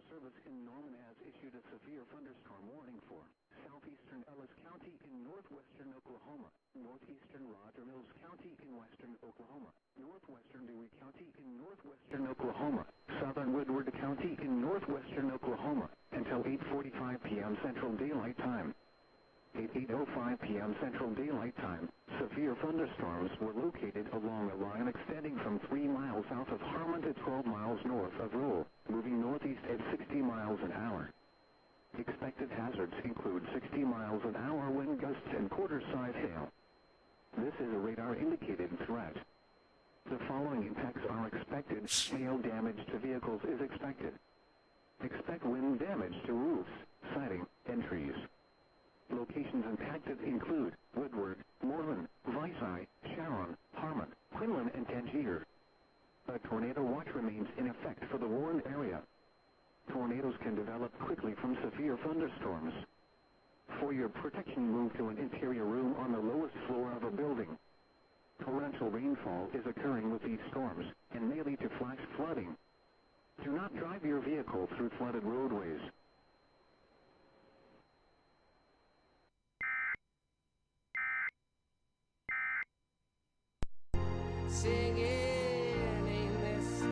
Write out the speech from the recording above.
Weather Service in Norman has issued a severe thunderstorm warning for Southeastern Ellis County in northwestern Oklahoma, Northeastern Roger Mills County in western Oklahoma, Northwestern Dewey County in northwestern Oklahoma, southern Woodward County in northwestern Oklahoma, until 8:45 p.m. Central Daylight Time. At 8:05 p.m. Central Daylight Time, severe thunderstorms were located along a line extending from 3 miles south of Harmon to 12 miles north of Rule, moving northeast at 60 miles an hour. Expected hazards include 60 miles an hour wind gusts and quarter-size hail. This is a radar-indicated threat. The following impacts are expected. Hail damage to vehicles is expected. Expect wind damage to roofs, siding, and trees. Locations impacted include Woodward, Mooreland, Vici, Sharon, Harmon, Quinlan, and Tangier. A tornado watch remains in effect for the warned area. Tornadoes can develop quickly from severe thunderstorms. For your protection, move to an interior room on the lowest floor of a building. Torrential rainfall is occurring with these storms and may lead to flash flooding. Do not drive your vehicle through flooded roadways.